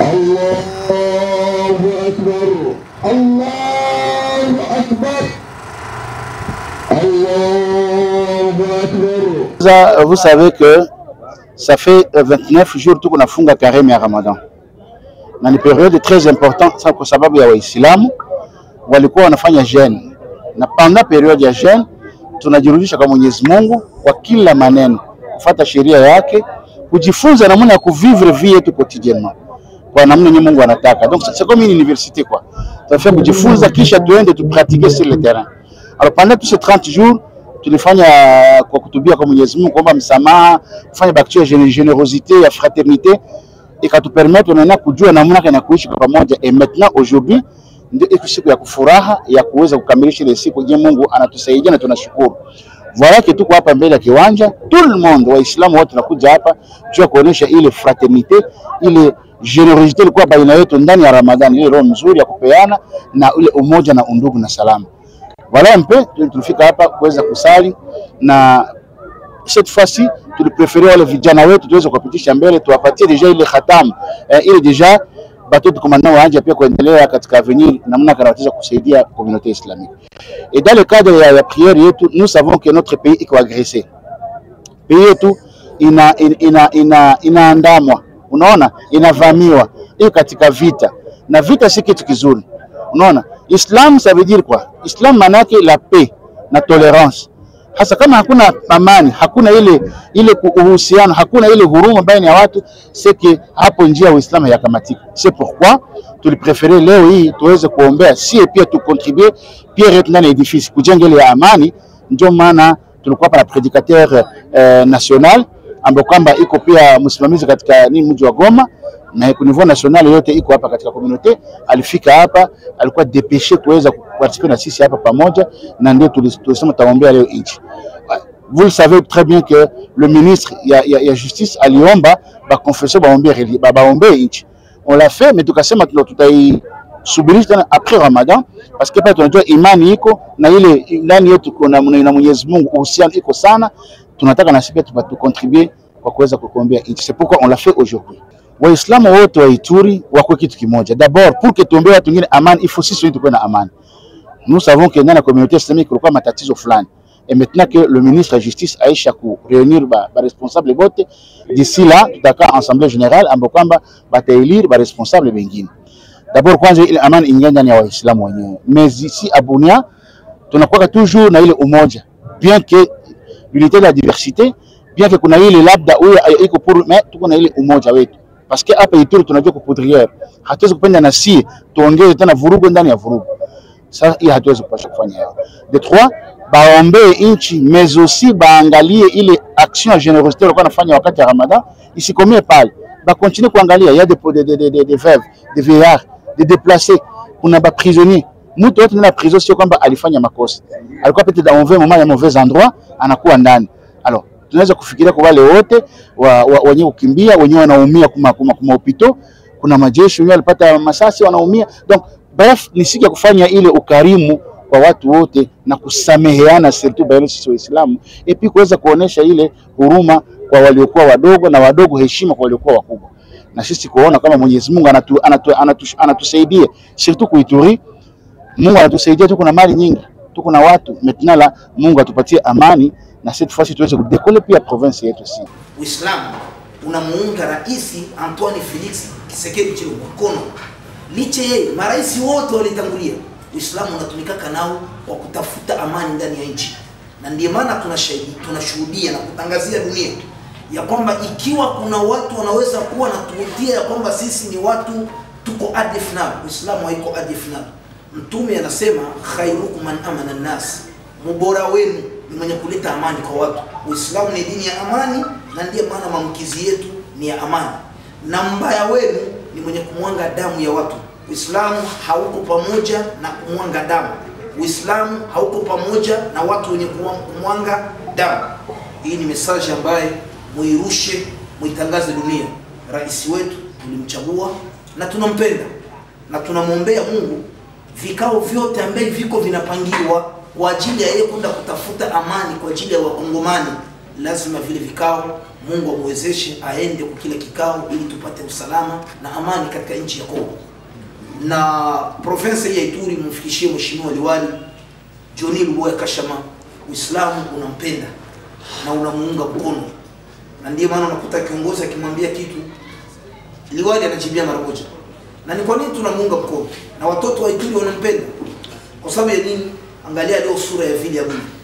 Allahu Akbar, Allahu Akbar, Allahu Akbar. Vous savez que ça fait 29 jours que nous avons fait carême à Ramadan. Dans une période très importante, kwa sababu ya Waislamu walikuwa wanafanya jeûne. Na pendant la période ya jeûne, tunajirudisha kwa Mwenyezi Mungu kwa kila maneno, kufuata sheria yake, kujifunza namna ya kuvivre vie yetu quotidiennement. Kwa namna yenye Mungu anataka. Donc c'est comme une université quoi. Tunafanya kujifunza kisha tuende tu pratiquer sur le terrain. Alors pendant tous ces 30 jours, tulifanya kwa kutubia kwa Mwenyezi Mungu, kuomba msamaha, kufanya bakti ya générosité, ya fraternité, ikatupermettre na kujua namna ya kuishi kwa pamoja. Et maintenant aujourd'hui ndio iko siku ya kufuraha ya kuweza kukamilisha ile siku yenye Mungu anatusaidia na tunashukuru. Voilà que tuko hapa mbele ya kiwanja, tout le monde Waislamu wote tunakuja hapa juu kuonesha ile fraternité, ile generosité ilikuwa baina yetu ndani ya Ramadhani, ile roho nzuri ya kupeana na ile umoja na undugu na salama. Voilà un peu, tulifika hapa kuweza kusali na cette fois-ci tulipréférer wale vijana wetu tuweze kupitisha mbele, tuwapatie deja ile khatam ile deja batoto komanda waanje pia kuendelea katika avenir namna karateza kusaidia communauté islamique. Et dans le cadre de la prière yetu, nous savons que notre pays est agressé. Pays yetu inaandamwa, unaona, inavamiwa, iko katika vita. Na vita si kitu kizuri. Unaona, Islam ça veut dire quoi? Islam maana yake la paix na tolerance. Hasa kama hakuna amani, hakuna ile uhusiano, hakuna ile huruma baina ya watu, c'est que hapo njia Uislamu yakamatika. C'est pourquoi tulipréférer leo hii tuweze kuombea si pia tu contribuer pia yetu ndani ya edifice kujenga ile amani. Ndio maana tulikuwa hapa na prédicateur national ambaye kwamba iko pia msimamizi katika mji wa Goma, na kwa niveau national yote iko hapa katika communauté. Alifika hapa, alikuwa dépêché kuweza kuparticiper na sisi hapa pamoja, na ndio tulisema taombea leo nchi. Vous le savez très bien que le ministre ya justice aliomba ba confesseur baombe nchi. On l'a fait, mais tukasema tutaisubiri tena après Ramadan, parce que tunajua imani iko na ile ndani yetu kuna na Mwenyezi Mungu, uhusiano iko sana. Tunataka na sisi tu contribuer kwa kuweza kuombea nchi. C'est pourquoi on l'a fait aujourd'hui. Waislamu wote wa Ituri wako kitu kimoja. D'abord, pour que tuombee watu wengine amani, il faut sisi wote tuwe na amani. Nous savons que dans la communauté islamique kulikuwa matatizo fulani. Et maintenant que le ministre de la Justice aisha ku réunir ba responsable bote, d'ici là tutakaa assemblée générale ambapo kwamba bataélire ba responsable wengine. D'abord kwanza ile amani ingia ndani ya Waislamu wenyewe. Mais ici à Bunia tunakuwa toujours na ile umoja. Bien que l'unité de la diversité, bien que kuna ile labda huyo iko pour, mais tuko na ile umoja wetu. Parce que hapa Ituri tunajua kupoudrière. Hatuwezi kupenda na si tuongeze tena vurugu ndani ya vurugu. Sasa hii hatuwezi kupasha kufanya hayo. De trois, baombe inchi mais aussi baangalie ile action ya générosité walikuwa wanafanya wakati ya Ramadan, isikomie pale. Ba continue kuangalia, il y a des veuves, des vieillards, des déplacés, kuna ba prisonniers. Mtu wote ndani ya prison sio kwamba alifanya makosa. Alikuwa peut-être dans un mauvais endroit, anakuwa ndani. Alors, tunaweza kufikiria kwa wale wote wenye kukimbia, wenye wanaumia kuma hospitali, kuna majeshi wenye walipata masasi wanaumia. Donc bref, ni siku ya kufanya ile ukarimu kwa watu wote na kusameheana, surtout baina sisi Waislamu, et puis kuweza kuonesha ile huruma kwa waliokuwa wadogo na wadogo heshima kwa waliokuwa wakubwa. Na sisi kuona kama Mwenyezi Mungu anatusaidia, surtout kuituri. Mungu anatusaidia, tuko na mali nyingi, tuko na watu. Maintenant la Mungu atupatie amani na cette fois-ci tuweze kudekola pia province yetu si. Uislamu unamuunga Rais Antoine Felix Tshisekedi Tshilombo mkono. Licha yeye marais wote walitangulia, Uislamu unatumika nao kwa kutafuta amani ndani ya nchi. Na ndiyo maana tunashuhudia na kutangazia dunia ya kwamba ikiwa kuna watu wanaweza kuwa na tuotia ya kwamba sisi ni watu tuko adif nao, Uislamu haiko adif nao. Mtume anasema khairukum man amana an-nas, mbora wenu ni mwenye kuleta amani kwa watu. Uislamu ni dini ya amani, na ndiyo maana maamkizi yetu ni ya amani. Na mbaya wenu ni mwenye kumwanga damu ya watu. Uislamu hauko pamoja na kumwanga damu. Uislamu hauko pamoja na watu wenye kumwanga damu. Hii ni message ambaye muirushe, muitangaze dunia. Rais wetu tulimchagua na tunampenda na tunamwombea Mungu. Vikao vyote ambavyo viko vinapangiwa kwa ajili ya yeye kwenda kutafuta amani kwa ajili ya Wakongomani lazima vile vikao Mungu amwezeshe aende kwa kile kikao ili tupate usalama na amani katika nchi ya Kongo. Na province ya Ituri mfikishie mheshimiwa liwali Johnny Luboya Kashama, Uislamu unampenda na unamuunga mkono. Na ndiyo maana unakuta kiongozi akimwambia kitu liwali anajibia mara moja. Na ni kwa nini tunamuunga mkono? Na watoto wa Ituri wanampenda. Kwa sababu ya nini? Angalia leo sura ya vile ya Mungu.